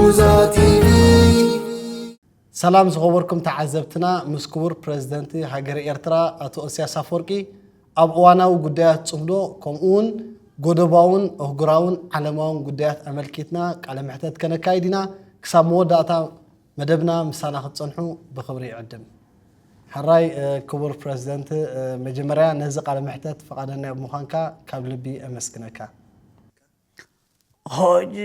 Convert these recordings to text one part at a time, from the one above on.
ጉዛ ቲቪ ሰላም ዝኸበርኩም ተዓዘብትና ምስ ክቡር ፕሬዝደንት ሃገር ኤርትራ አቶ ኢሳያስ አፈወርቂ ኣብ እዋናዊ ጉዳያት ጽምዶ ከምኡውን ጎደባውን ኣህጉራውን ዓለማውን ጉዳያት ኣመልኪትና ቃለ መሕተት ከነካይድና ክሳብ መወዳእታ መደብና ምሳና ክትጸንሑ ብኽብሪ ይዕድም። ሓራይ ክቡር ፕሬዝደንት መጀመርያ ነዚ ቃለ መሕተት ፈቃደና ብምዃንካ ካብ ልቢ ኣመስግነካ። ሆጂ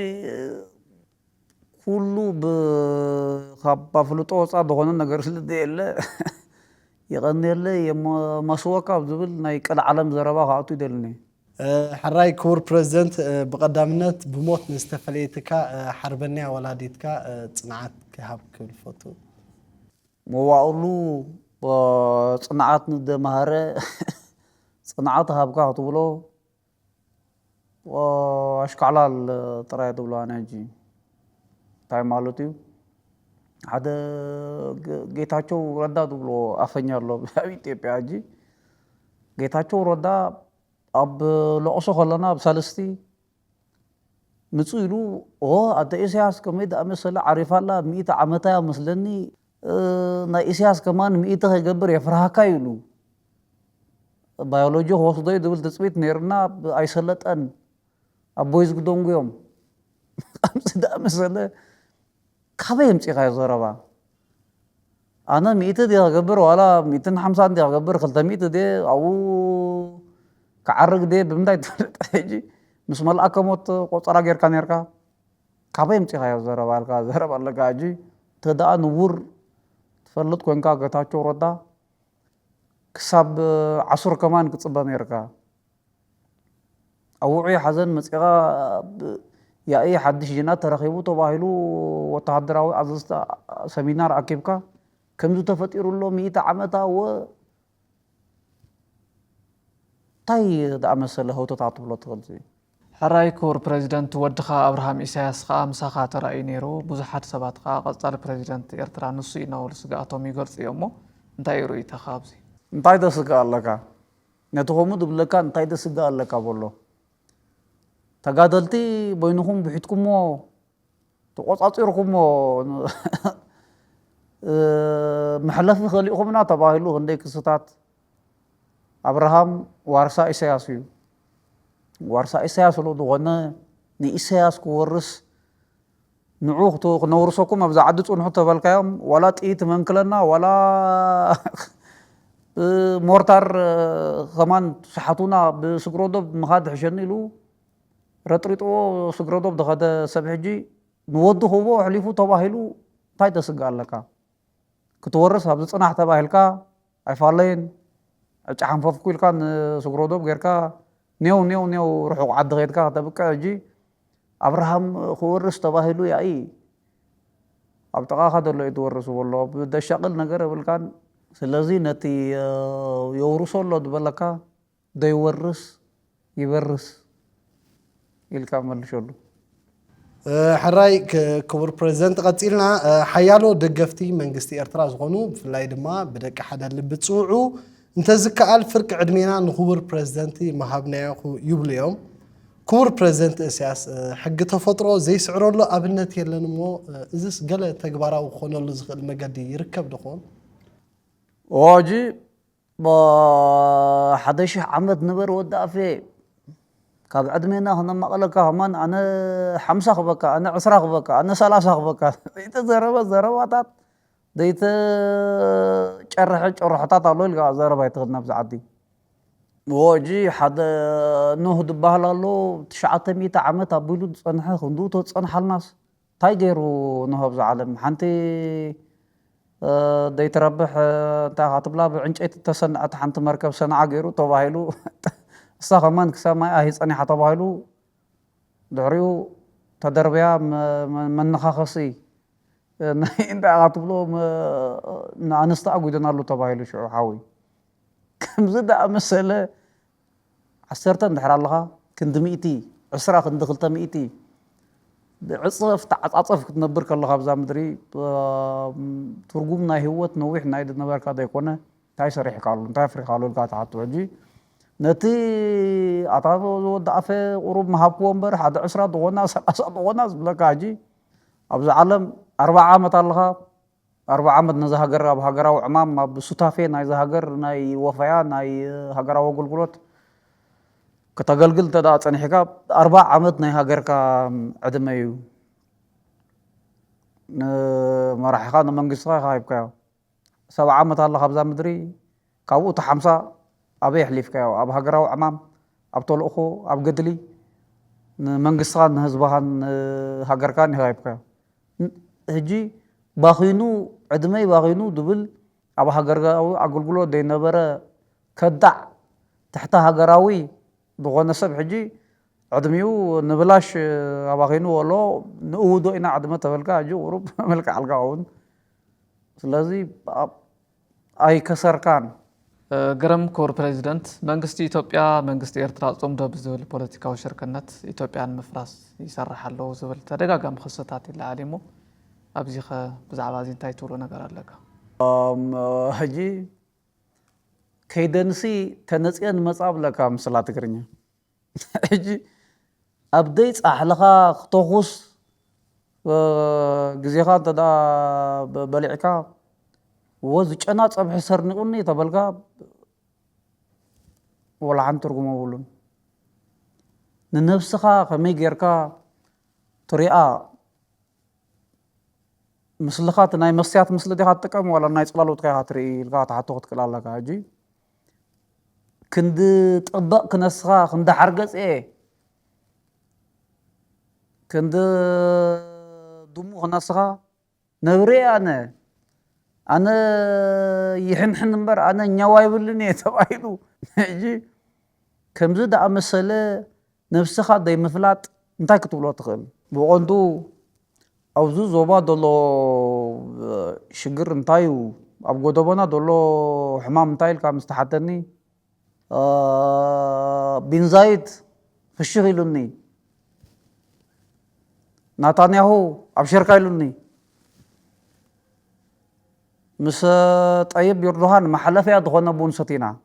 ኩሉ ብኻባ ፍልጦ ወፃእ ዝኾነ ነገር ስለዘየለ ይቐኒየለ የመስወካ ዝብል ናይ ቅድ ዓለም ዘረባ ካኣቱ ይደልኒ። ሓራይ ክቡር ፕሬዝደንት ብቐዳምነት ብሞት ንዝተፈለየትካ ሓርበኛ ወላዲትካ ጽንዓት ክሃብ ክብል ፈቱ። መዋእሉ ጽንዓት ንደማሃረ ጽንዓት ሃብካ ክትብሎ ኣሽካዕላል ጥራይ ትብሎ ኣነ ሕጂ እንታይ ማለት እዩ? ሓደ ጌታቸው ረዳ ትብሎ ኣፈኛ ኣሎ ኣብ ኢትዮጵያ ሕጂ ጌታቸው ረዳ ኣብ ለቕሶ ከለና ኣብ ሰለስቲ ምፁ ኢሉ ኣደ ኢሳያስ ከመይ ዝኣመሰለ ዓሪፋላ 100 ዓመታ መስለኒ ናይ ኢሳያስ ከማን 100 ከይገብር የፍርሃካ ኢሉ ባዮሎጂ ክወስዶ ዝብል ትፅቢት ነይርና ኣይሰለጠን ኣቦይ ዝግደንጉ እዮም ከምዚ ዝኣመሰለ ካበይ የምፂኻዮ ዘረባ? ኣነ 100 ዲ ክገብር ዋላ 150 ዲ ክገብር 200 ዲ ኣብኡ ክዓርግ ዲ ብምንታይ ትፈልጥ ሕጂ ምስ መልኣከ ሞት ቆፀራ ጌርካ ነርካ ካበይ የምፂኻዮ ዘረባ ኢልካ ዘረባ ኣለካ። ሕጂ ተደኣ ንቡር ትፈልጥ ኮንካ ጌታቸው ረዳ ክሳብ 10 ከማን ክፅበ ነርካ ኣብ ውዑይ ሓዘን መፂኻ ያእይ ሓድሽ ጀናት ተረኺቡ ተባሂሉ ወተሃደራዊ ኣዘዝቲ ሰሚናር ኣኪብካ ከምዚ ተፈጢሩሎ 100 ዓመታ እንታይ ዝኣመሰለ ህውተታት ትብሎ ትኽእል? ሓራይ ክቡር ፕሬዚደንት ወድኻ ኣብርሃም ኢሳያስ ከዓ ምሳኻ ተራእዩ ነይሩ። ብዙሓት ሰባት ከዓ ቀጻሊ ፕሬዚደንት ኤርትራ ንሱ ኢናውሉ ስጋኣቶም ይገልጹ እዮም እሞ እንታይ ርኢተኻ ኣብዚ? እንታይ ተስጋእ ኣለካ? ነቲ ከምኡ ዝብለካ እንታይ ተስጋእ ኣለካ በሎ ተጋደልቲ በይንኩም ብሒትኩሞ ተቆጻጺርኩሞ መሕለፊ ኸሊእኹምና ተባሂሉ ክንደይ ክስታት ኣብርሃም ዋርሳ ኢሳያስ እዩ። ዋርሳ ኢሳያስ ሎ ዝኾነ ንኢሳያስ ክወርስ ንዑ ክነውርሰኩም ኣብዛ ዓዲ ጽንሑ ተበልካዮም ዋላ ጥይት መንክለና ዋላ ሞርታር ከማን ሰሓቱና ብስግሮዶብ ምኻድ ሕሸኒ ኢሉ ረጥሪጥዎ ስግሮዶብ ደኸደ ሰብ ሕጂ ንወዲ ክቦ ኣሕሊፉ ተባሂሉ እንታይ ተስጋእ ኣለካ? ክትወርስ ኣብዚ ጽናሕ ተባሂልካ ኣይፋለይን ዕጫ ሓንፈፍኩ ኢልካ ንስግሮዶብ ጌርካ ኔው ርሑቕ ዓዲ ኸይድካ ከተብቅዕ ሕጂ ኣብርሃም ክወርስ ተባሂሉ ያኢ ኣብ ጥቓኻ ደሎ እዩ ትወርሱ በሎ ብደሻቕል ነገር የብልካን። ስለዚ ነቲ የውርሶ ኣሎ ዝበለካ ደይወርስ ይበርስ ኢልካ መልሸሉ። ሓራይ ክቡር ፕሬዝደንት ቀፂልና ሓያሎ ደገፍቲ መንግስቲ ኤርትራ ዝኾኑ ብፍላይ ድማ ብደቂ ሓደ ልቢ ዝፅውዑ እንተዝከኣል ፍርቂ ዕድሜና ንክቡር ፕሬዝደንት መሃብናዮ ይብሉ እዮም። ክቡር ፕሬዝደንት ኢሳያስ ሕጊ ተፈጥሮ ዘይስዕረሉ ኣብነት የለን እሞ እዚስ ገለ ተግባራዊ ክኾነሉ ዝኽእል መገዲ ይርከብ ድኾን? ሕጂ ብ1000 ዓመት ነበረ ወዲ ኣፌ ካብ ዕድሜና ክነማቐለካ ከማን ኣነ 50 ክበካ ኣነ 20 ክበካ ኣነ 30 ክበካ ዘይተዘረበ ዘረባታት ዘይተጨርሐ ጨርሖታት ኣሎ ኢልካ ዘረባ ይትኽእል ናብዚ ዓዲ። ሕጂ ሓደ ኖህ ዝበሃል ኣሎ 900 ዓመት ኣቢሉ ዝፀንሐ ክንድኡ ተፀንሓልናስ እንታይ ገይሩ ኖህ ኣብዚ ዓለም? ሓንቲ ዘይትረብሕ እንታይ ካትብላ ብዕንጨይቲ ተሰንዐት ሓንቲ መርከብ ሰንዓ ገይሩ ተባሂሉ እሳ ከማን ክሳብ ማይ ኣሂ ፀኒሓ ተባሂሉ ድሕሪኡ ተደርብያ መነኻኸሲ እንታይ ካትብሎ ንኣንስቲ ኣጉደናሉ ተባሂሉ ሽዑ ሓዊ ከምዚ ዝኣመሰለ 10 እንድሕር ኣለኻ ክንዲ 100 20 ክንዲ 200 ብዕፅፍ ተዓፃፀፍ ክትነብር ከለኻ ኣብዛ ምድሪ ትርጉም ናይ ህይወት ነዊሕ ናይ ነበርካ ዘይኮነ እንታይ ሰሪሕካ ኣሎ እንታይ ኣፍሪካ ኣሎ ኢልካ ትሓቱ። ሕጂ ነቲ ኣታቶ ዝወዳእፈ ቁሩብ መሃብክዎ እምበር ሓደ 20 ድኾና 30 ድኾና ዝብለካ ሕጂ أبز عالم 4 عامات الله 4 عامات نزهجر أب هجرا وعمام أب سوتافين ناي زهجر ناي وفيا ناي هجرا وقلقلوت كتقلقل تدا أصني حكا 4 عامات ناي هجر كا عدميو ما راح يخان منقصها خايب كاو 7 عامات الله خبزا مدري كاو تحمسا أبي يحلف كاو أب هجرا وعمام أب طول أخو أب قدلي منقصها نهزبها هجر كان خايب كاو هجي باخينو عدمي باخينو دبل أبا هجراوي أقولقلو دي نبرة كدع تحت هجراوي بغونا سب حجي عدميو نبلاش أباخينو والله نقودو إنا عدمة تبلكا جو ورب ملك عالقاون سلازي أي كسر كان قرم كور بريزيدنت منغستي إثيوبيا منغستي إرترا صمدو بزول بوليتيكا وشركنات إثيوبيا مفراس يسرح له زول تدغاغم خصتات العالمو أبزيخ بزعبا زين تايتولو نغار لك هجي كيدنسي تنصيان مصاب لك مسلات غرنيا هجي أبديت أحلقا خطوخوس غزيخا تدا بلعكا وزجنا صبح سرنقني تبلغا ولا عن ترجمه ولون ننفسخا خمي غيركا طريقه مسلخات ناي مسيات مسل دي هاتقم ولا ناي صلالوت كاي هاتري لغا تحتو تقلالا كاجي كند طبق كنسخا كند حرقص كند دمو كنسخا نبري أنا يحنحن نمبر أنا نواي بلني تبايلو يجي كم زد أمثلة نفسها داي مفلات انتاي كتبلو تخيل بوغندو أوزو زوبا دولو شجر انتايو أبغو دوبنا دولو حمام انتايل كام استحتني بن زايد فشغلوني نتانياهو أبشر كايلوني مس طيب يردوهان محلفيا دخونا بون ستينا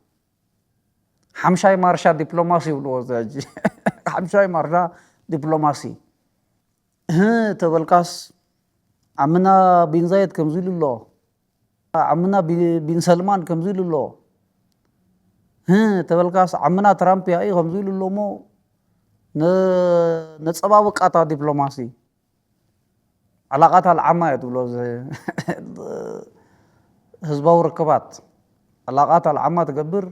حمشاي مارشا دبلوماسي ولو زاجي حمشاي مارشا دبلوماسي تبلكاس عمنا بن زايد كمزيل الله عمنا بن سلمان كمزيل الله تبلكاس عمنا ترامب يا اي كمزيل الله مو نصبابق اتا دبلوماسي علاقات العامة يدولو هزباو ركبات علاقات العامة تقبر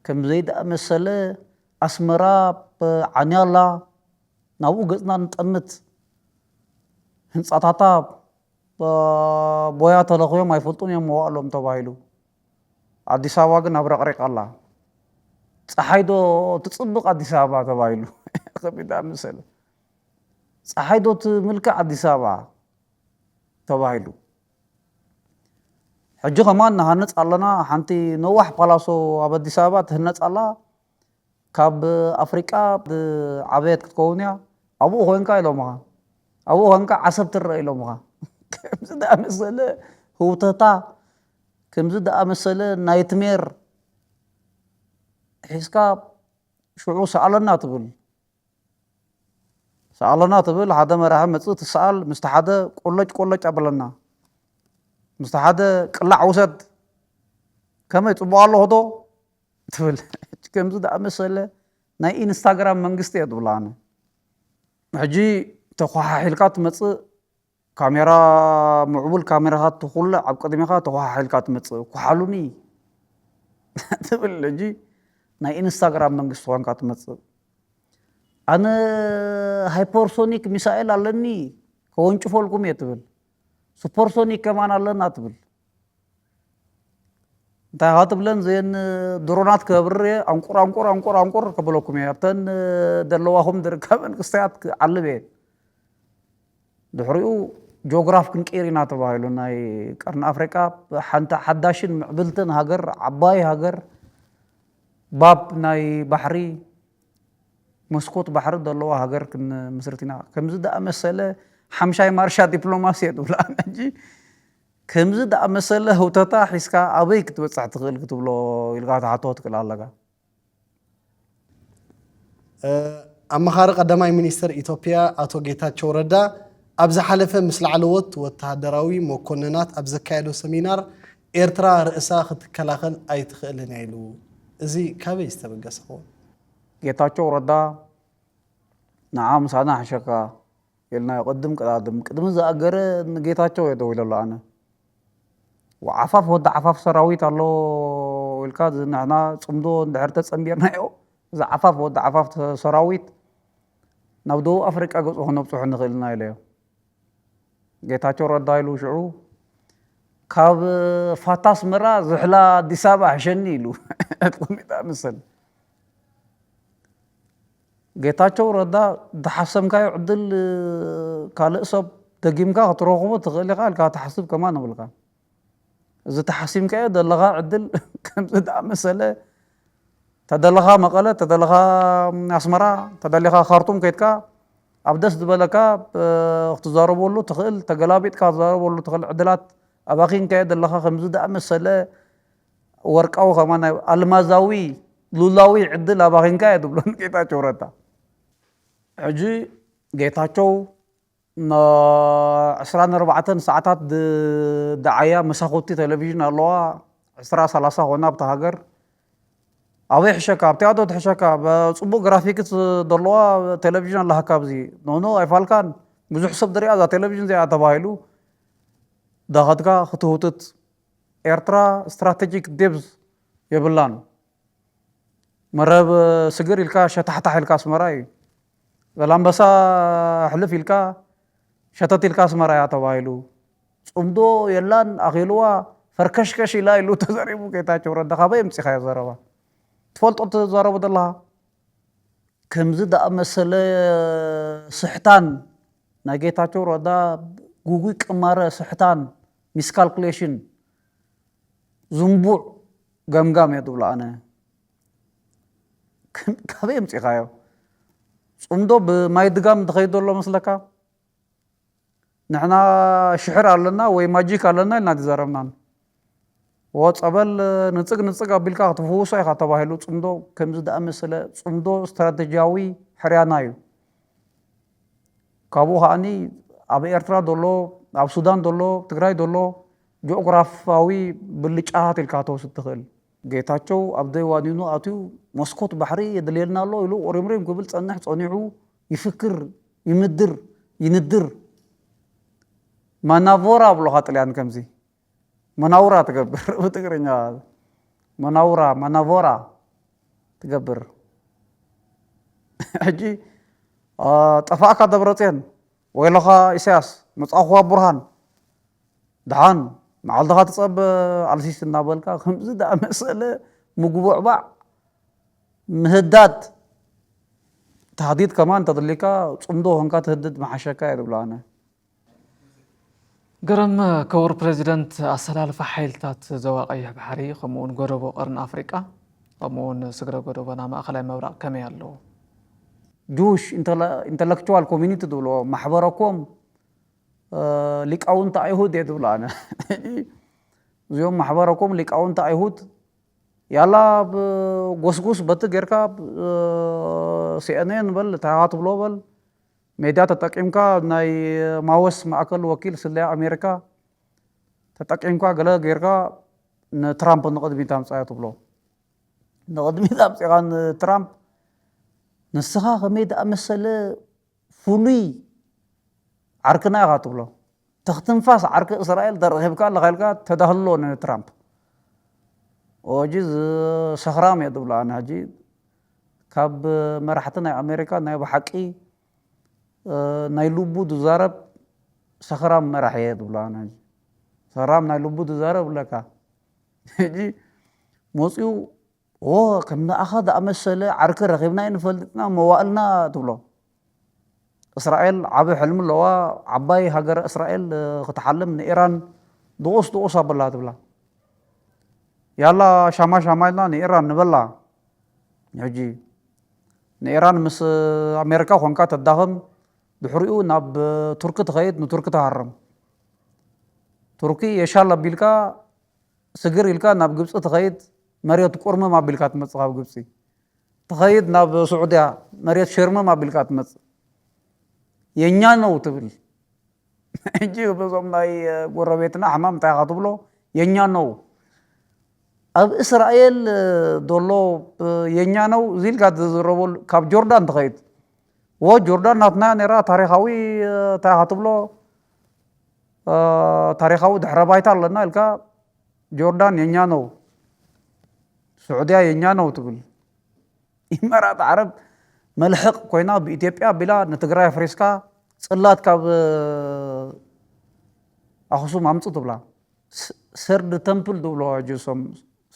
كم زيد أمثلة أسمرا عنيالا ناو قزنا نتأمت هنساتاتا بويا تلقويا ما يفلطون يا موالهم تبايلو عدي ساواغ نبرق ريق الله صحيدو تتصبق عدي سابا تبايلو خبيدا أمثلة صحيدو تملك عدي سابا تبايلو حجو كمان نهنت علنا حنتي نوح بلاسو أبدي سابات هنت الله كاب أفريقيا عبيد كونيا أبو هونكا إلومها أبو هونكا عصب تر إلومها كم زد أمثلة هو تتا كم زد أمثلة نايتمير حسكا شعو سألنا تبل هذا مرة هم تسأل مستحدة كلش قبلنا مستحدة قلع وسد كم يتبع الله هذا تقول كم زود أمثلة ناي إنستغرام منقستي أدولانا حجي تخوها حلقات متص كاميرا معبول كاميرا هات تخول عبقدمي هات تخوها حلقات متص كحالوني تقول حجي ناي إنستغرام منقستوان كات متص أنا هايبرسونيك ميسائل علني كونش فولكم يتقول سوبرسونيك كمان علنا تبل تاهات بلن زين درونات كبر أنقر كبلوكم يابتن دلواهم دركمن قصيات علبه دحريو جغراف كنكيرينا تبايلو ناي قرن أفريقيا حنت حداشن معبلتن هاجر عباي هاجر باب ناي بحري مسكوت بحر دلوا هاجر كن مسرتنا كم زد أمثلة حمشاي مارشا دبلوماسية دولا نجي كم زد أمثلة هو تتا حسكا أبي كتب تعتقل كتب له يلقى تعطوت كل الله أما خارق قدماء منيستر إثيوبيا أتو جيتاتشو ردا أبز حلفة مثل علوت والتهدراوي مكوننات أبز كايدو سمينار إرترا رئيسا ختكلاخل أي تخيلنا يلو زي كابي يستبقى سخون ጌታቸው ረዳ نعم ሳና حشكا يلنا يقدم قدم زاغر ጌታቸው يدو يلو أنا وعفاف ود عفاف سراويت الله والكاد نحنا صمدو دحرت صمبيرنا يو ዛ عفاف ود عفاف سراويت نبدو أفريقيا قصو هنو بصح نخيلنا يلو ጌታቸው ረዳ ይሉ ሽዑ ካብ ፋታስ ምራ ዝሕላ አዲስ አበባ ሕሸኒ ይሉ አጥቁሚጣ ምስል ጌታቸው ረዳ ተሐሰምካዮ ዕድል ካልእ ሰብ ደጊምካ ክትረኽቦ ትኽእል ኢኻ ኢልካ ተሓስብ ከማን ንብልካ እዚ ተሓሲምካዮ ዘለኻ ዕድል ከምዚ ዳኣመሰለ ተደለኻ መቐለ ተደለኻ ኣስመራ ተደሊኻ ካርቱም ከይድካ ኣብ ደስ ዝበለካ ክትዛረበሉ ትኽእል ተገላቢጥካ ክትዛረበሉ ትኽእል ዕድላት ኣባኺንካዮ ዘለኻ ከምዚ ዳኣመሰለ ወርቃዊ ከማን ኣልማዛዊ ሉላዊ ዕድል ኣባኺንካዮ ትብሎን ጌታቸው ረዳ ሕጂ ጌታቸው 24 ሰዓታት ደዓያ መሳኹቲ ቴሌቪዥን ኣለዋ 20-30 ሆና ኣብታ ሃገር أبي حشكا بتاعته تحشكا بصبو جرافيكس دلوا تلفزيون الله كابزي نونو أيفالكان بزح سب دري هذا تلفزيون زي أتباهلو دهاتكا خطوطت إيرترا استراتيجيك ديبز يبلان مرة سجر إلكا شتحت إلكا سمراي غلام بسا حلف إلكا شتت إلكا سمراي أتباهلو صمدو يلان أخيلوا فركشكش إلا إلو تزاريبو كيتا شورا دخابا يمسي خيا زاروا تفولت تزارب الله كم زد أمثل صحتان نجيتاتو ردا جوجي كمارة صحتان مسكالكوليشن زنبوع جام يدول أنا كابي أمسي خايو صمدو بمايدجام دخيل الله مسلكا نحنا شحر علنا ويماجيك علنا لنا تزاربنا وصبل نصق ابلكا تفوسا يخ تباهلو صمدو كمز دأمسل صمدو استراتيجياوي حريانايو كابو هاني اب ኤርትራ ዶሎ اب ሱዳን ዶሎ ትግራይ ዶሎ ጂኦግራፊያዊ ብልጫት ኢልካቶ ስትኽእል ጌታቸው ኣብ ደይዋኒኑ ኣትዩ መስኮት ባሕሪ የድልየልና ኣሎ ኢሉ ኦሪምሪም ክብል ጸንሕ ጸኒዑ ይፍክር ይምድር ይንድር ማናቮራ ብሎ ኻጥልያን ከምዚ مناورة تقبر بتقرنيا مناورة تقبر حجي طفاك دبرتين ويلخا إساس مصاخوا برهان دعان مع الضغط تصب على سيس النابلكا خمس دا مسألة مقبوع باع مهداد تهديد كمان تضليكا صمدو هنكا تهدد مع شكاية دبلانا قرم كور بريزيدنت أسلال فحيلتات زواقية بحري خمون قربو قرن أفريقيا خمون سقرا قربو نام أخلاي مبرق كمي اللو جوش intellectual community دولو محبركم لك أون تأيهود يدولو أنا زيوم محبركم لك أون تأيهود يلا غوس بتغيركا CNN بل تهات بلو بل ميديا تتقيمكا ناي ماوس معقل وكيل سلاح أمريكا تتقيمكا غلا غيركا ترامب نقدمي تامصايا تبلو نقدمي تامصيان ترامب نسخا خميد أمثل فولي عركنا غاتبلو تختنفاس عرك إسرائيل درهبكا لغيلكا تدهلو ترامب وجز سخرام يدبلو أنا هجي كاب مرحتنا أمريكا ناي بحقي نايلوبو دزارب سخرام مرحيه دبلانا سخرام نايلوبو دزارب لكا جي موسيو كمنا أخذ أمثل عرك رغبنا نفلتنا موالنا تبلو إسرائيل عبي حلم اللي هو عباي هاجر إسرائيل تتعلم من إيران دوس بالله تبلا يلا شمالنا إيران نبلا يجي إيران مس أمريكا خونكا تداهم بحريو ناب تركي تغيد نتركي تهرم تركي يشال بيلكا سجر إلكا ناب جبس تغيد مريت قرمة ما بيلكات متصاب جبسي تغيد ناب سعودية مريت شرمة ما بيلكات متص ينيانو تبل እንጂ በዞም ናይ ጎረቤትና ሕማም እንታይ ኢኻ ትብሎ የኛ ነው ኣብ እስራኤል ዶሎ የኛ ነው ዚልካ ዝረበሉ ካብ ጆርዳን ትኸይድ ጆርዳን ናትና ነራ ታሪኻዊ እንታይ ኢኻ ትብሎ ታሪኻዊ ድሕረ ባይታ ኣለና ኢልካ ጆርዳን የኛ ነው ስዑድያ የኛ ነው ትብል ኢማራት ዓረብ መልሕቕ ኮይና ብኢትዮጵያ ቢላ ንትግራይ ፍሬስካ ጽላት ካብ ኣኽሱም ኣምፁ ትብላ ሰርድ ተምፕል ትብሎ ጅሶም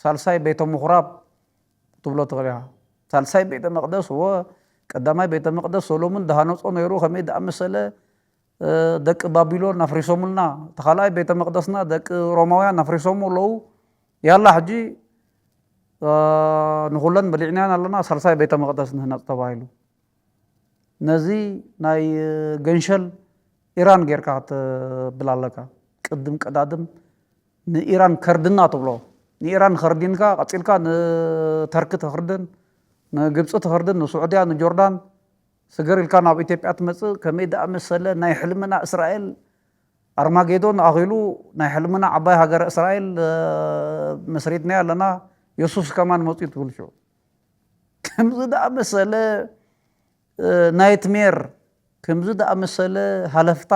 ሳልሳይ ቤተ ምኹራብ ትብሎ ትኽእል ኢኻ ሳልሳይ ቤተ መቕደስ ቀዳማይ ቤተ መቕደስ ሶሎሞን ዳሃነፆ ነይሩ ከመይ ደኣመሰለ ደቂ ባቢሎን ኣፍሪሶሙልና ተኻልኣይ ቤተ መቕደስና ደቂ ሮማውያን ኣፍሪሶሙ ኣለዉ ያላ ሕጂ ንኹለን በሊዕናያን ኣለና ሳልሳይ ቤተ መቕደስ ንህነፅ ተባሂሉ ነዚ ናይ ገንሸል ኢራን ጌርካ ክትብል ኣለካ ቅድም ቀዳድም ንኢራን ከርድና ትብሎ ንኢራን ከርዲንካ ቀፂልካ ንተርኪ ተኽርድን ንግብፂ ተኽርድን ንስዑድያ ንጆርዳን ስገር ኢልካ ናብ ኢትዮጵያ ትመፅእ ከመይ ደኣመሰለ ናይ ሕልምና እስራኤል ኣርማጌዶን ኣኺሉ ናይ ሕልምና ዓባይ ሃገረ እስራኤል መስሪትና ኣለና የሱስ ከማን መፅኡ ትብል ሽዑ ከምዚ ደኣመሰለ ናይትሜር ከምዚ ደኣመሰለ ሃለፍታ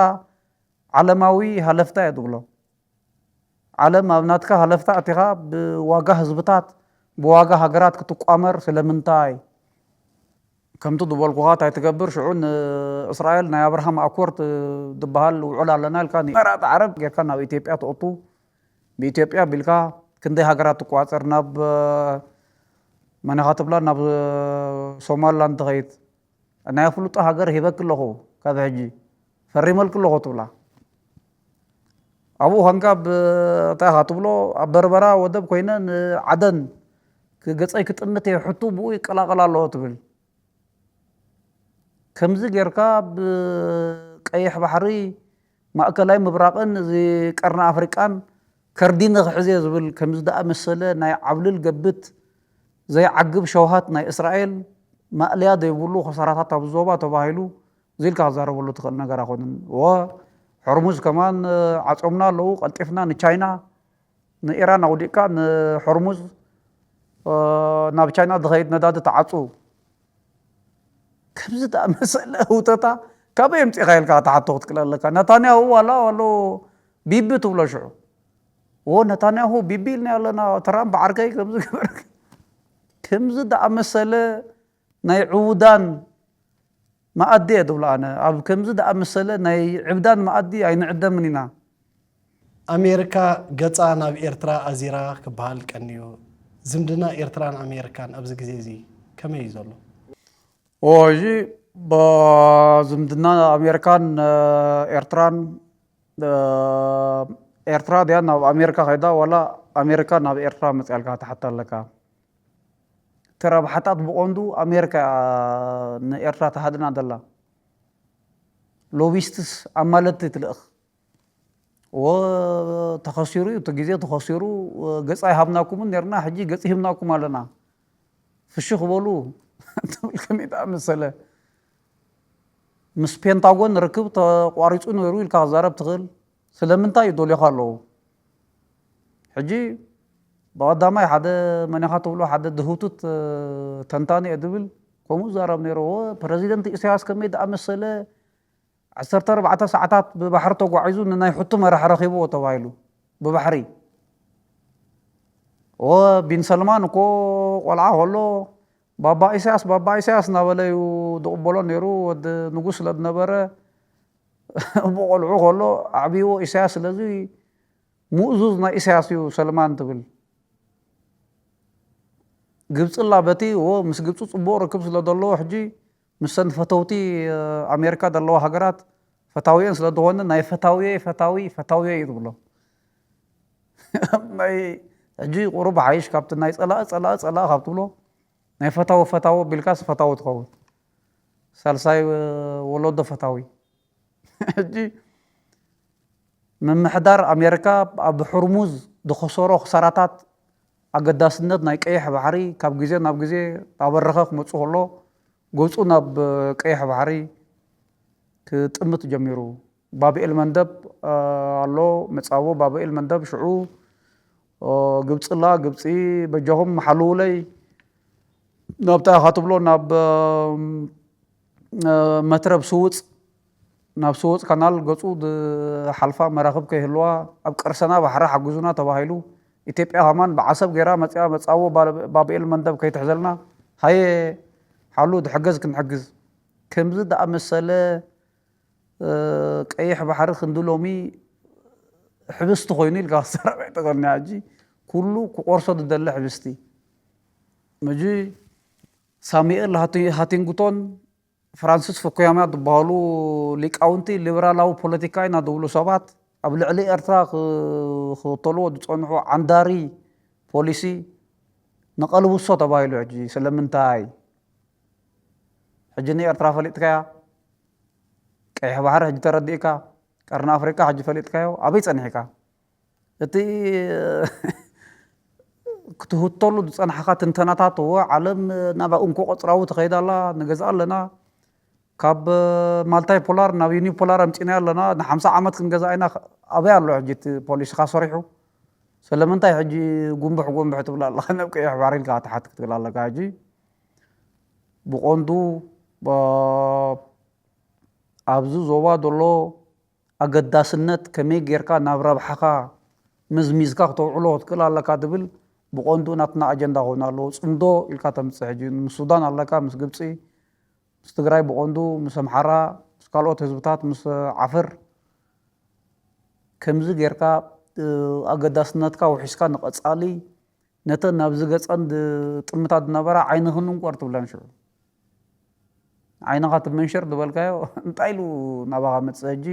ዓለማዊ ሃለፍታ እየ ትብሎ ዓለም ኣብ ናትካ ሃለፍታ እቲኻ ብዋጋ ህዝብታት ብዋጋ ሃገራት ክትቋመር ስለምንታይ ከምቲ ዝበልኩኻ እንታይ ትገብር ሽዑ ንእስራኤል ናይ ኣብርሃም ኣኮርድ ዝበሃል ውዕል ኣለና ኢልካ ኢማራት ዓረብ ጌርካ ናብ ኢትዮጵያ ትእቱ ብኢትዮጵያ ቢልካ ክንደይ ሃገራት ትቋፀር ናብ መናኻ ትብላ ናብ ሶማሊላንድ ትኸይድ ናይ ፍሉጦ ሃገር ሂበክ ኣለኹ ካብ ሕጂ ፈሪመልክ ኣለኹ ትብላ ኣብኡ ኸንካ እንታይ ኢኻ ትብሎ ኣብ በርበራ ወደብ ኮይነ ንዓደን ገፀይ ክጥምት እየ ሕቱ ብኡ ይቀላቀል ኣለዎ ትብል ከምዚ ጌርካ ብቀይሕ ባሕሪ ማእከላይ ምብራቕን እዚ ቀርኒ ኣፍሪቃን ከርዲን ክሕዝ እየ ዝብል ከምዚ ደኣመሰለ ናይ ዓብልል ገብት ዘይዓግብ ሸውሃት ናይ እስራኤል ማእልያ ዘይብሉ ክሳራታት ኣብ ዞባ ተባሂሉ ዚልካ ክዛረበሉ ትኽእል ነገር ኣይኮነን ሕርሙዝ ከማን ዓፆምና ኣለዉ ቀልጢፍና ንቻይና ንኢራን ኣውዲቕካ ንሕርሙዝ ናብ ቻይና ዝኸይድ ነዳዲ ተዓፁ ከምዚ ደኣመሰለ ህውተታ ካበይ ኣምፂኻ ኢልካ ተሓቶ ክትክእል ኣለካ ነታንያሁ ዋላ ዋሎ ቢቢ ትብሎ ሽዑ ነታንያሁ ቢቢ ኢልና ኣለና ትራምፕ ዓርከይ ከምዚ ገበር ከምዚ ደኣመሰለ ናይ ዕውዳን ማኣዲ እየ ትብሎ ኣነ ኣብ ከምዚ ደኣመሰለ ናይ ዕብዳን ማኣዲ ኣይንዕደምን ኢና ኣሜሪካ ገፃ ናብ ኤርትራ ኣዚራ ክበሃል ቀኒዩ ዝምድና ኤርትራን ኣሜሪካን ኣብዚ ግዜ እዚ ከመይ እዩ ዘሎ ሕጂ ዝምድና ኣሜሪካን ኤርትራን ኤርትራ ድያ ናብ ኣሜሪካ ከይዳ ዋላ ኣሜሪካ ናብ ኤርትራ መፅያልካ ተሓታ ኣለካ እቲ ረብሓታት ብቆንዱ ኣሜሪካ ንኤርትራ ተሃድና ዘላ ሎቢስትስ ኣማለቲ ትልእኽ ተኸሲሩ እዩ እቲ ግዜ ተኸሲሩ ገፃ ይሃብናኩምን ነርና ሕጂ ገፂ ሂብናኩም ኣለና ፍሺ ክበሉ ትብል ከመይ ደኣመሰለ ምስ ፔንታጎን ርክብ ተቋሪፁ ነይሩ ኢልካ ክዛረብ ትኽእል ስለምንታይ እዩ ደልዮኻ ኣለዉ ሕጂ ብቐዳማይ ሓደ መኒኻ ትብሎ ሓደ ድህውቱት ተንታኒ እየ ድብል ከምኡ ዛረብ ነይሮ ፕረዚደንት ኢሳያስ ከመይ ደኣመሰለ 14 ሰዓታት ብባሕሪ ተጓዒዙ ንናይ ሕቱ መራሒ ረኺብዎ ተባሂሉ ብባሕሪ ቢን ሰልማን እኮ ቆልዓ ከሎ ባባ ኢሳያስ እናበለዩ ዝቕበሎ ነይሩ ወዲ ንጉስ ስለ ዝነበረ ብቆልዑ ከሎ ኣዕብይዎ ኢሳያስ ስለዚ ሙእዙዝ ናይ ኢሳያስ እዩ ሰልማን ትብል ግብፂ ላበቲ ምስ ግብፂ ፅቡቅ ርክብ ስለ ዘለዎ ሕጂ ምሰን ፈተውቲ ኣሜሪካ ዘለዋ ሃገራት ፈታዊየን ስለ ዝኾነ ናይ ፈታዊየ እዩ ትብሎ ናይ ሕጂ ቁሩብ ሓይሽ ካብቲ ናይ ፀላእ ካብ ትብሎ ናይ ፈታዊ ቢልካስ ፈታዊ ትኸውን ሳልሳይ ወለዶ ፈታዊ ሕጂ ምምሕዳር ኣሜሪካ ኣብ ሕርሙዝ ዝኸሰሮ ክሳራታት ኣገዳስነት ናይ ቀይሕ ባሕሪ ካብ ግዜ ናብ ግዜ ኣበረኸ ክመፁ ከሎ ገፁ ናብ ቀይሕ ባሕሪ ክጥምት ጀሚሩ ባብኤል መንደብ ኣሎ መጻቦ ባብኤል መንደብ ሽዑ ግብፅላ ግብፂ በጃኹም ሓልውለይ ናብታ ኻትብሎ ናብ መትረብ ስውፅ ናብ ስውፅ ካናል ገጹ ሓልፋ መራኽብ ከይህልዋ ኣብ ቅርሰና ባሕሪ ሓግዙና ተባሂሉ ኢትዮጵያ ሃማን ብዓሰብ ገይራ መጽያ መጻቦ ባብኤል መንደብ ከይትሕዘልና ሃየ ሓሉ ድሕገዝ ክንሕግዝ ከምዚ ዳኣመሰለ ቀይሕ ባሕሪ ክንዲ ሎሚ ሕብስቲ ኮይኑ ኢልካ ክሰረበ ተቐርኒ ሕጂ ኩሉ ክቆርሶ ዝደሊ ሕብስቲ መጂ ሳሙኤል ሃቲንግቶን ፍራንሲስ ፉኩያማ ዝበሃሉ ሊቃውንቲ ሊበራላዊ ፖለቲካ ኢና ዝብሉ ሰባት ኣብ ልዕሊ ኤርትራ ክተልዎ ዝፀንሑ ዓንዳሪ ፖሊሲ ነቐልብሶ ተባሂሉ ሕጂ ስለምንታይ ሕጂ ንኤርትራ ፈሊጥካያ ቀይሕ ባሕሪ ሕጂ ተረዲእካ ቀርኒ ኣፍሪካ ሕጂ ፈሊጥካዮ ኣበይ ፀኒሕካ እቲ ክትህተሉ ዝፀናሕካ ትንተናታት ዎ ዓለም ናብኡ እንኮ ቆፅራዊ ተኸይዳ ኣላ ንገዛእ ኣለና ካብ ማልታይ ፖላር ናብ ዩኒፖላር ኣምፂና ኣለና ን50 ዓመት ክንገዛእ ኢና ኣበይ ኣሎ ሕጂ እቲ ፖሊስካ ሰሪሑ ስለምንታይ ሕጂ ጉንቡሕ ጉንቡሕ ትብላ ኣለካ ናብ ቀይሕ ባሕሪ ኢልካ ተሓት ክትብል ኣለካ ሕጂ ብቆንዱ ኣብዚ ዞባ ዘሎ ኣገዳስነት ከመይ ጌርካ ናብ ረብሓኻ ምዝሚዝካ ክተውዕሎ ክትክእል ኣለካ ትብል ብቆንዱ ናትና ኣጀንዳ ኮይኑ ኣለዎ ፅምዶ ኢልካ ተምፅእ ሕጂ ምስ ሱዳን ኣለካ ምስ ግብፂ ምስ ትግራይ ብቆንዱ ምስ ኣምሓራ ምስ ካልኦት ህዝብታት ምስ ዓፍር ከምዚ ጌርካ ኣገዳስነትካ ውሒስካ ንቐፃሊ ነተን ናብ ዝገፀን ጥምታት ዝነበራ ዓይንኽን እንቆር ትብለን ሽዑ ዓይንኻ ትመንሸር ዝበልካዮ እንታይ ኢሉ ናባኻ መፅእ ሕጂ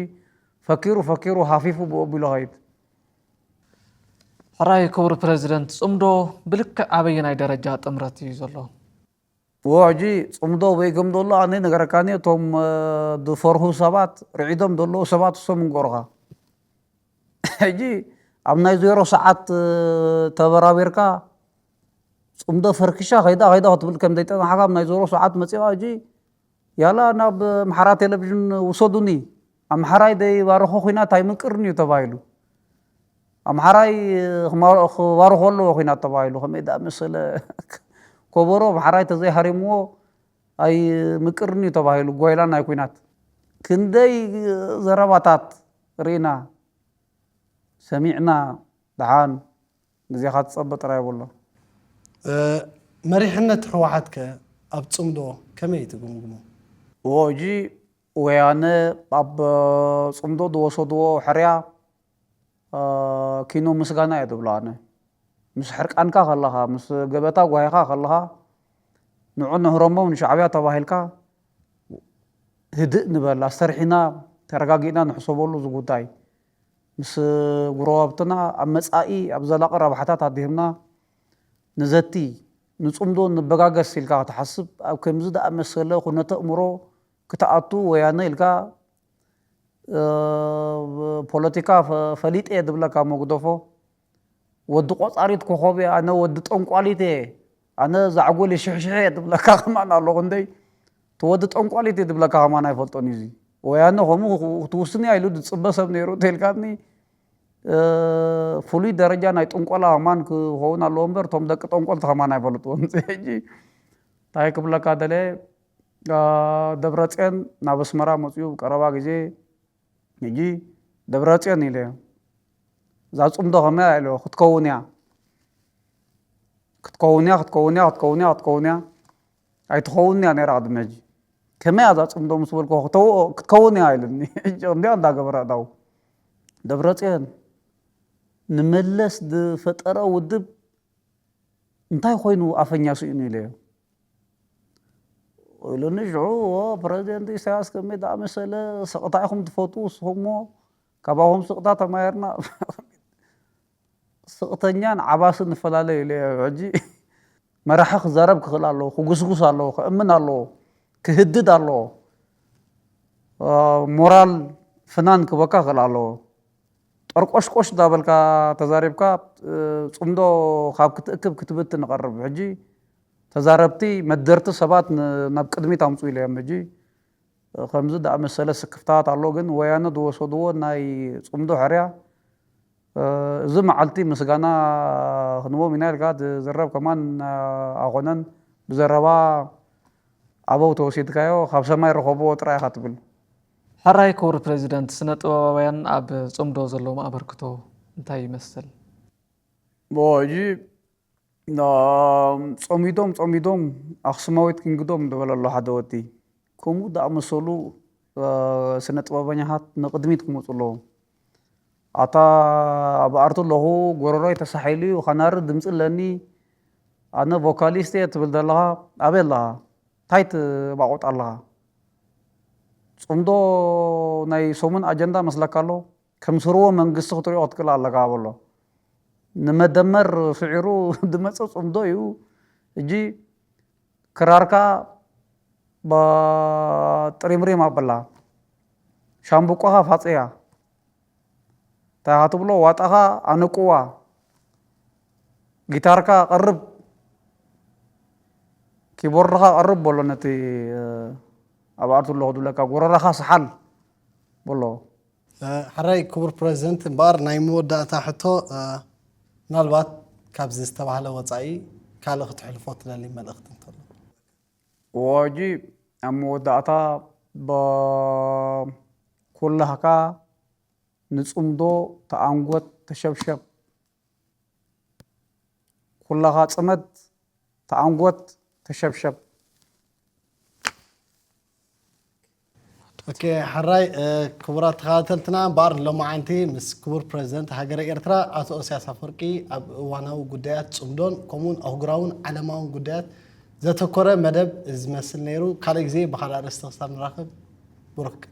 ፈኪሩ ሃፊፉ ብኦቢሉ ኸይድ ሕራይ ክቡር ፕሬዚደንት ፅምዶ ብልክዕ ኣበየናይ ደረጃ ጥምረት እዩ ዘሎ ሕጂ ፅምዶ በይገም ዘሎ ኣነ ነገረካኒ እቶም ዝፈርሁ ሰባት ርዒዶም ዘለዉ ሰባት እሶም እንቆርኻ ሕጂ ኣብ ናይ 0 ሰዓት ተበራቢርካ ፅምዶ ፈርክሻ ኸይዳ ክትብል ከም ዘይጠናሕካ ኣብ ናይ 0 ሰዓት መፂኻ ሕጂ ያላ ናብ ኣምሓራ ቴሌቭዥን ውሰዱኒ ኣምሓራይ ደይባርኾ ኩናት ኣይምቅርን እዩ ተባሂሉ ኣምሓራይ ክባርኾ ኣለዎ ኩናት ተባሂሉ ከመይ ዳኣመሰለ ከበሮ ኣምሓራይ ተዘይሃሪምዎ ኣይ ምቅርን እዩ ተባሂሉ ጓይላ ናይ ኩናት ክንደይ ዘረባታት ርኢና ሰሚዕና ድሓን ግዜኻ ትፀበ ጥራይ የብሎ መሪሕነት ሕወሓት ከ ኣብ ፅምዶ ከመይ ትግምግሞ ሕጂ ወያነ ኣብ ፅምዶ ዝወሰድዎ ሕርያ ኪኖ ምስጋና እየ ትብሎ ኣነ ምስ ሕርቃንካ ከለኻ ምስ ገበታ ጓሂኻ ከለኻ ንዑ ንህሮሞ ንሻዕብያ ተባሂልካ ህድእ ንበል ኣስተርሒና ተረጋጊእና ንሕሰበሉ ዝጉዳይ ምስ ጉረባብትና ኣብ መፃኢ ኣብ ዘላቒ ረብሓታት ኣዲህምና ንዘቲ ንፅምዶ ንበጋገስ ኢልካ ክትሓስብ ኣብ ከምዚ ዳኣመሰለ ኩነተ እምሮ ክትኣቱ ወያነ ኢልካ ፖለቲካ ፈሊጥ እየ ዝብለካ መጉደፎ ወዲ ቆፃሪት ኮኸብ እየ ኣነ ወዲ ጠንቋሊት እየ ኣነ ዛዕጎል ሽሕሽሕ እየ ዝብለካ ከማን ኣሎ ክንደይ እቲ ወዲ ጠንቋሊት እየ ዝብለካ ከማን ኣይፈልጦን እዩ ወያነ ከምኡ ክትውስኒ ኢሉ ዝፅበ ሰብ ነይሩ ተልካኒ ፍሉይ ደረጃ ናይ ጥንቆላ ከማን ክኸውን ኣለዎ እምበር እቶም ደቂ ጠንቆልቲ ከማን ኣይፈልጥዎን ሕጂ እንታይ ክብለካ ደለ ደብረፅዮን ናብ ኣስመራ መፅኡ ቀረባ ግዜ ሕጂ ደብረፅዮን ኢለ እዛ ፅምዶ ከመይ ኢሎ ክትከውን እያ ኣይትኸውን እያ ነይራ ቅድሚ ሕጂ ከመይ እዛ ፅምዶ ምስ በልኮ ክትከውን እያ ኢሉኒ ሕጂ እንዲያ እንዳገበረ ዳው ደብረፅዮን ንመለስ ዝፈጠረ ውድብ እንታይ ኮይኑ ኣፈኛ ስኢኑ ኢለዮ ኢሉኒ ሽዑ ፕረዚደንት ኢሳያስ ከመይ ዳኣመሰለ ስቕታ ኢኹም ትፈትዉ ንስኹም ካባኹም ስቕታ ተማሂርና ስቕተኛን ዓባስን ንፈላለዩ ኢለዮ ሕጂ መራሒ ክዛረብ ክኽእል ኣለዎ ክጉስጉስ ኣለዎ ክእምን ኣለዎ ክህድድ ኣለዎ ሞራል ፍናን ክበካ ክኽእል ኣለዎ ጠርቆሽቆሽ ዳበልካ ተዛሪብካ ፅምዶ ካብ ክትእክብ ክትብት ንቐርብ ሕጂ ተዛረብቲ መደርቲ ሰባት ናብ ቅድሚት ኣምፁ ኢለዮም ሕጂ ከምዚ ዝኣመሰለ ስክፍታት ኣሎ ግን ወያነ ዝወሰድዎ ናይ ፅምዶ ሕርያ እዚ መዓልቲ ምስጋና ክንቦም ኢና ኢልካ ዝዘረብ ከማን ኣኾነን ብዘረባ ኣበው ተወሲድካዮ ካብ ሰማይ ረኸብዎ ጥራይ ኢኻ ትብል ሕራይ ክቡር ፕሬዚደንት ስነ ጥበባውያን ኣብ ፅምዶ ዘለዎም ኣበርክቶ እንታይ ይመስል? ሕጂ ፀሚዶም ኣክሱማዊት ኪንግዶም ዝበለ ኣሎ ሓደ ወዲ ከምኡ ዝኣመሰሉ ስነ ጥበበኛታት ንቅድሚት ክመፁ ኣለዎም ኣታ ኣብኣርቱ ኣለኹ ጎረሮይ ተሳሒሉ እዩ ከናሪ ድምፂ ኣለኒ ኣነ ቮካሊስት እየ ትብል ዘለኻ ኣበይ ኣለኻ እንታይ ትባቆጥ ኣለኻ ፅምዶ ናይ ሰሙን ኣጀንዳ መስለካ ኣሎ ከም ስርዎ መንግስቲ ክትሪኦ ክትክእል ኣለካ በሎ ንመደመር ስዒሩ ድመፀ ፅምዶ እዩ እጂ ክራርካ ጥሪምሪም ኣበላ ሻምብቆኻ ፋፅያ እንታይ ኢኻ ትብሎ ዋጣኻ ኣነቁዋ ጊታርካ ቀርብ ኪቦርድኻ ቀርብ በሎ ነቲ ኣብኣርቱ ኣለኹ ድብለካ ጎረራኻ ሰሓል በሎ ሕራይ ክቡር ፕሬዚደንት እምበር ናይ መወዳእታ ሕቶ ምናልባት ካብዚ ዝተባህለ ወፃኢ ካልእ ክትሕልፎ ትደሊ መልእኽቲ እንተሎ ሕጂ ኣብ መወዳእታ ኩላህካ ንፅምዶ ተኣንጎት ተሸብሸብ ኩላኻ ፅመድ ተኣንጎት ተሸብሸብ ኦኬ ሕራይ ክቡራት ተኸታተልትና እምበር ሎማዓንቲ ምስ ክቡር ፕሬዚደንት ሃገረ ኤርትራ ኣቶ ኢሳያስ ኣፈወርቂ ኣብ እዋናዊ ጉዳያት ፅምዶን ከምኡውን ኣህጉራውን ዓለማውን ጉዳያት ዘተኮረ መደብ ዝመስል ነይሩ ካልእ ግዜ ብካልእ ኣርእስቲ ክሳብ ንራኸብ ብሩክ